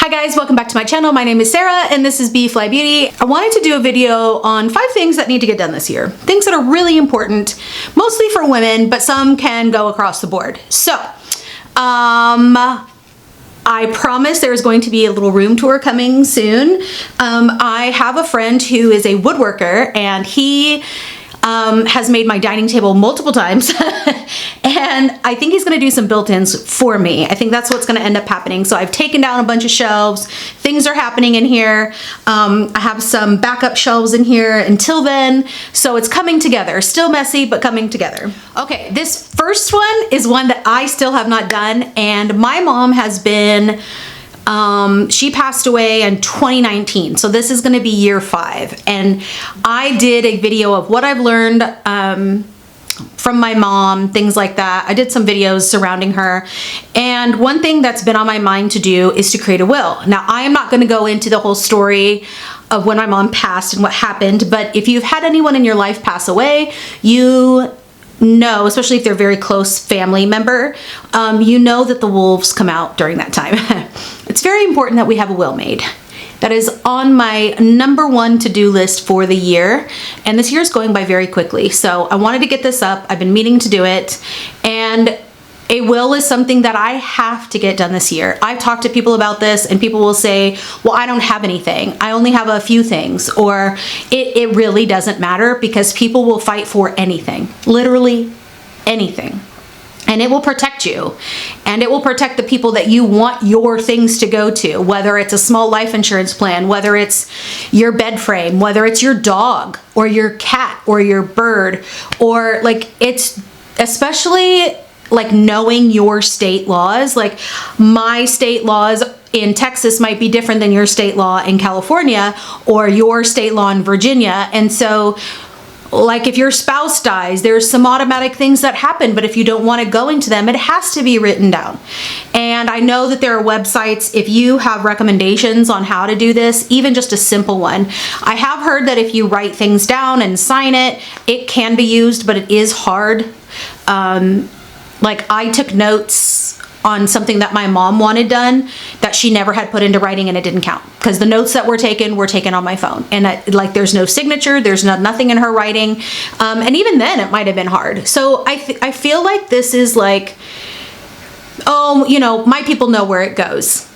Hi guys, welcome back to my channel. My name is Sarah and this is B.fleye Beauty. I wanted to do a video on 5 things that need to get done this year. Things that are really important, mostly for women, but some can go across the board. So, I promise there's going to be a little room tour coming soon. I have a friend who is a woodworker and he has made my dining table multiple times and I think he's gonna do some built-ins for me. I think that's what's gonna end up happening. So I've taken down a bunch of shelves. Things are happening in here. I have some backup shelves in here until then. So it's coming together. Still messy, but coming together. Okay, this first one is one that I still have not done, and my mom has been she passed away in 2019, so this is going to be year 5, and I did a video of what I've learned from my mom, things like that. I did some videos surrounding her, and one thing that's been on my mind to do is to create a will. Now, I am not going to go into the whole story of when my mom passed and what happened, but if you've had anyone in your life pass away, you know, especially if they're a very close family member, you know that the wolves come out during that time. It's very important that we have a will made. That is on my #1 to-do list for the year, and this year is going by very quickly. So I wanted to get this up. I've been meaning to do it, and a will is something that I have to get done this year. I've talked to people about this and people will say, well, I don't have anything. I only have a few things, or it really doesn't matter, because people will fight for anything, literally anything. And it will protect you, and it will protect the people that you want your things to go to, whether it's a small life insurance plan, whether it's your bed frame, whether it's your dog or your cat or your bird, or like, it's especially like knowing your state laws. Like my state laws in Texas might be different than your state law in California or your state law in Virginia. And so like if your spouse dies, there's some automatic things that happen, but if you don't want to go into them, it has to be written down. And I know that there are websites, if you have recommendations on how to do this, even just a simple one. I have heard that if you write things down and sign it, it can be used, but it is hard. Like I took notes on something that my mom wanted done that she never had put into writing, and it didn't count because the notes that were taken on my phone, and like there's no signature, there's nothing in her writing, and even then it might have been hard. So I feel like this is like, oh, you know, my people know where it goes.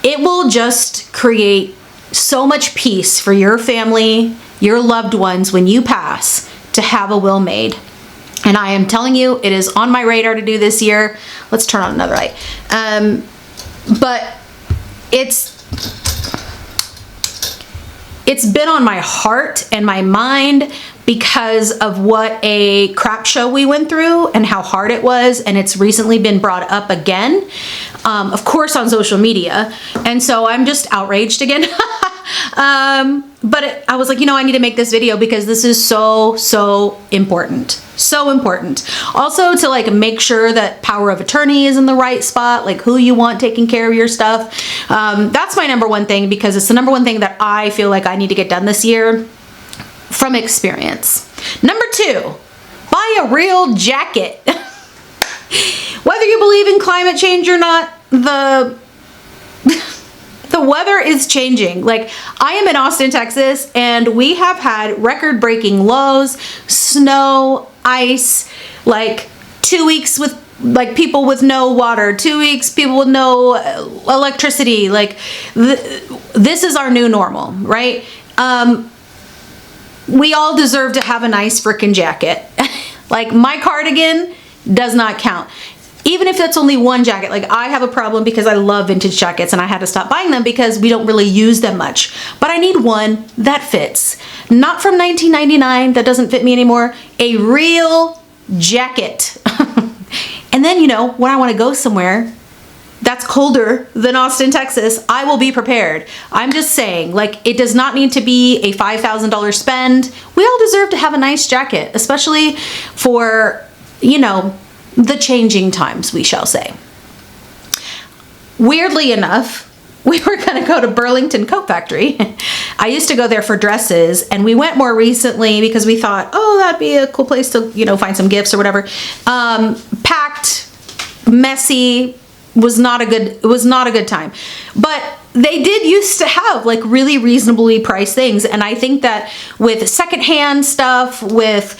It will just create so much peace for your family, your loved ones when you pass, to have a will made. And I am telling you, it is on my radar to do this year. Let's turn on another light. But it's been on my heart and my mind because of what a crap show we went through and how hard it was. And it's recently been brought up again, of course, on social media. And so I'm just outraged again. But I was like, you know, I need to make this video because this is so important. So important. Also to like make sure that power of attorney is in the right spot, like who you want taking care of your stuff. That's my #1 thing, because it's the #1 thing that I feel like I need to get done this year from experience. #2, buy a real jacket. Whether you believe in climate change or not, the weather is changing. Like I am in Austin, Texas, and we have had record-breaking lows, snow, ice, like 2 weeks with like people with no water, 2 weeks people with no electricity. Like this is our new normal, right? We all deserve to have a nice freaking jacket. Like my cardigan does not count. Even if that's only one jacket. Like I have a problem because I love vintage jackets and I had to stop buying them because we don't really use them much. But I need one that fits. Not from 1999, that doesn't fit me anymore. A real jacket. And then, you know, when I want to go somewhere that's colder than Austin, Texas, I will be prepared. I'm just saying, like, it does not need to be a $5,000 spend. We all deserve to have a nice jacket, especially for, you know, the changing times, we shall say. Weirdly enough, we were gonna go to Burlington Coat Factory. I used to go there for dresses, and we went more recently because we thought, oh, that'd be a cool place to, you know, find some gifts or whatever. Packed, messy, it was not a good time. But they did used to have like really reasonably priced things. And I think that with secondhand stuff, with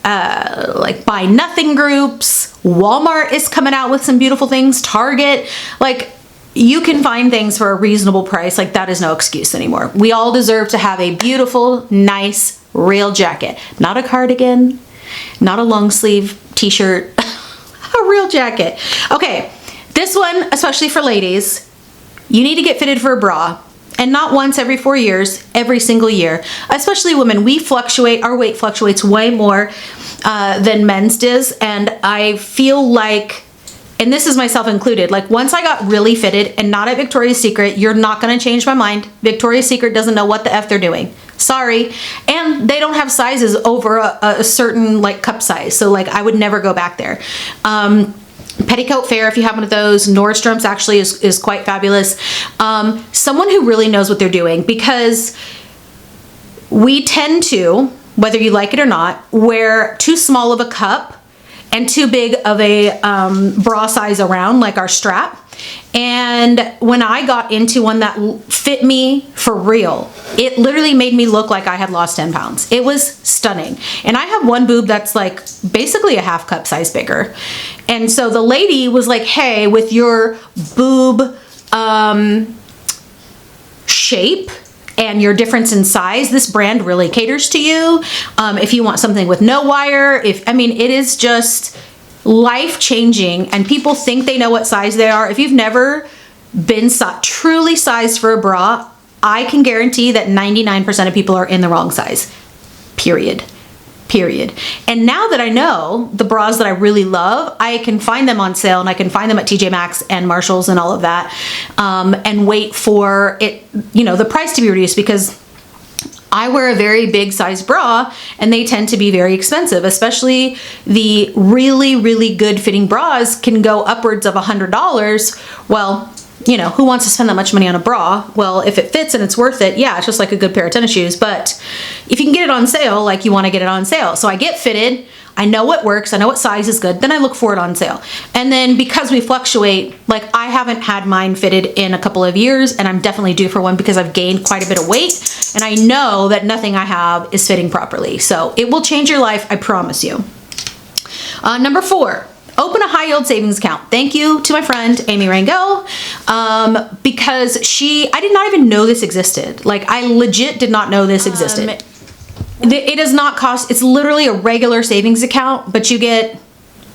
like buy nothing groups, Walmart is coming out with some beautiful things, Target, like you can find things for a reasonable price. Like that is no excuse anymore. We all deserve to have a beautiful, nice, real jacket, not a cardigan, not a long sleeve t-shirt, a real jacket. Okay, this one, especially for ladies, you need to get fitted for a bra. And not once every 4 years, every single year. Especially women, we fluctuate, our weight fluctuates way more than men's does. And I feel like, and this is myself included, like once I got really fitted, and not at Victoria's Secret, you're not gonna change my mind. Victoria's Secret doesn't know what the F they're doing. Sorry. And they don't have sizes over a certain like cup size. So like I would never go back there. Petticoat Fair, if you have one of those. Nordstrom's actually is quite fabulous. Someone who really knows what they're doing, because we tend to, whether you like it or not, wear too small of a cup and too big of a bra size around, like our strap. And when I got into one that fit me for real, it literally made me look like I had lost 10 pounds. It was stunning. And I have one boob that's like basically a half cup size bigger. And so the lady was like, hey, with your boob shape and your difference in size, this brand really caters to you. If you want something with no wire, I mean, it is just life-changing, and people think they know what size they are. If you've never been truly sized for a bra, I can guarantee that 99% of people are in the wrong size, period. And now that I know the bras that I really love, I can find them on sale, and I can find them at TJ Maxx and Marshalls and all of that, and wait for it, you know, the price to be reduced, because I wear a very big size bra and they tend to be very expensive, especially the really, really good fitting bras can go upwards of $100. Well, you know, who wants to spend that much money on a bra? Well, if it fits and it's worth it, yeah, it's just like a good pair of tennis shoes. But if you can get it on sale, like you want to get it on sale. So I get fitted, I know what works, I know what size is good, then I look for it on sale. And then because we fluctuate, like I haven't had mine fitted in a couple of years, and I'm definitely due for one because I've gained quite a bit of weight, and I know that nothing I have is fitting properly. So it will change your life, I promise you. Number 4. Open a high yield savings account. Thank you to my friend, Amy Rangel, because I did not even know this existed. Like I legit did not know this existed. It does not cost, it's literally a regular savings account, but you get,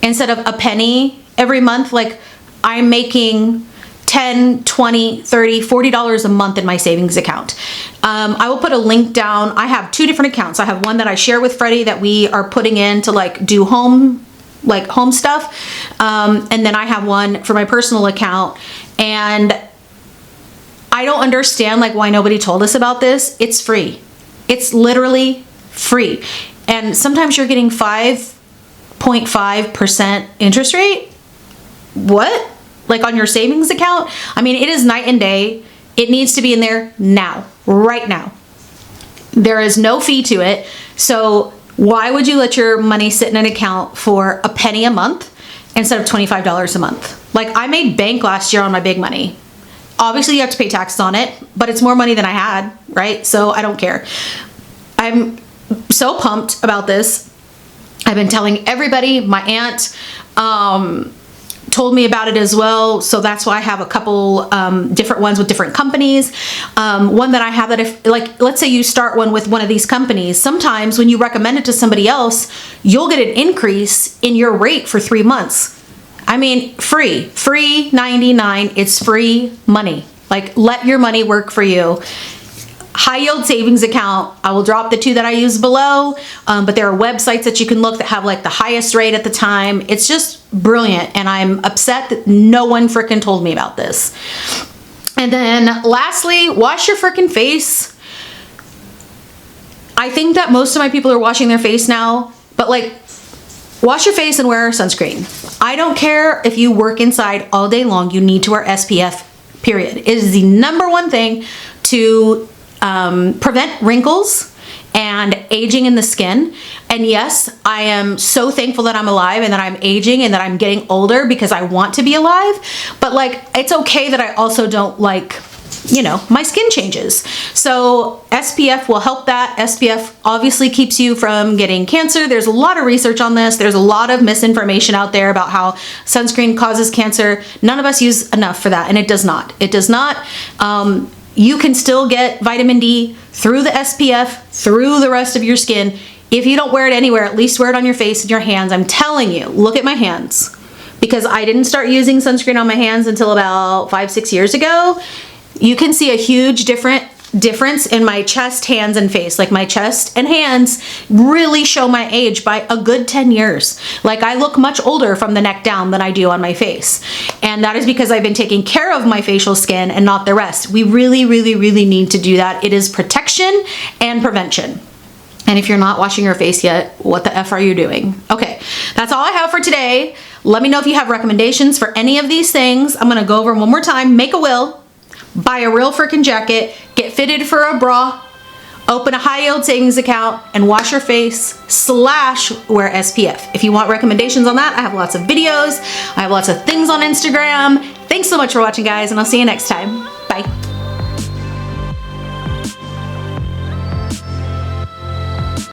instead of a penny every month, like I'm making $10, $20, $30, $40 a month in my savings account. I will put a link down. I have 2 different accounts. I have one that I share with Freddie that we are putting in to like do home stuff. And then I have one for my personal account, and I don't understand like why nobody told us about this. It's free. It's literally free. And sometimes you're getting 5.5% interest rate. What? Like on your savings account? I mean, it is night and day. It needs to be in there now, right now. There is no fee to it. So why would you let your money sit in an account for a penny a month instead of $25 a month? Like I made bank last year on my big money. Obviously you have to pay taxes on it, but it's more money than I had, right? So I don't care. I'm so pumped about this. I've been telling everybody. My aunt told me about it as well, so that's why I have a couple different ones with different companies. One that I have that if, like, let's say you start one with one of these companies, sometimes when you recommend it to somebody else, you'll get an increase in your rate for 3 months. I mean, free $99. It's free money. Like, let your money work for you. High yield savings account. I will drop the 2 that I use below, but there are websites that you can look that have like the highest rate at the time. It's just brilliant, and I'm upset that no one frickin' told me about this. And then lastly, wash your frickin' face. I think that most of my people are washing their face now, but like, wash your face and wear sunscreen. I don't care if you work inside all day long, you need to wear SPF, period. It is the #1 thing to prevent wrinkles and aging in the skin. And yes, I am so thankful that I'm alive and that I'm aging and that I'm getting older because I want to be alive. But like, it's okay that I also don't like, you know, my skin changes. So SPF will help that. SPF obviously keeps you from getting cancer. There's a lot of research on this. There's a lot of misinformation out there about how sunscreen causes cancer. None of us use enough for that, and it does not. It does not. You can still get vitamin D through the SPF, through the rest of your skin. If you don't wear it anywhere, at least wear it on your face and your hands. I'm telling you, look at my hands. Because I didn't start using sunscreen on my hands until about 5-6 years ago. You can see a huge difference in my chest, hands, and face. Like my chest and hands really show my age by a good 10 years. Like I look much older from the neck down than I do on my face. And that is because I've been taking care of my facial skin and not the rest. We really, really, really need to do that. It is protection and prevention. And if you're not washing your face yet, what the F are you doing? Okay, that's all I have for today. Let me know if you have recommendations for any of these things. I'm gonna go over them one more time. Make a will, buy a real freaking jacket, get fitted for a bra, open a high yield savings account, and wash your face / wear SPF. If you want recommendations on that, I have lots of videos. I have lots of things on Instagram. Thanks so much for watching, guys, and I'll see you next time. Bye.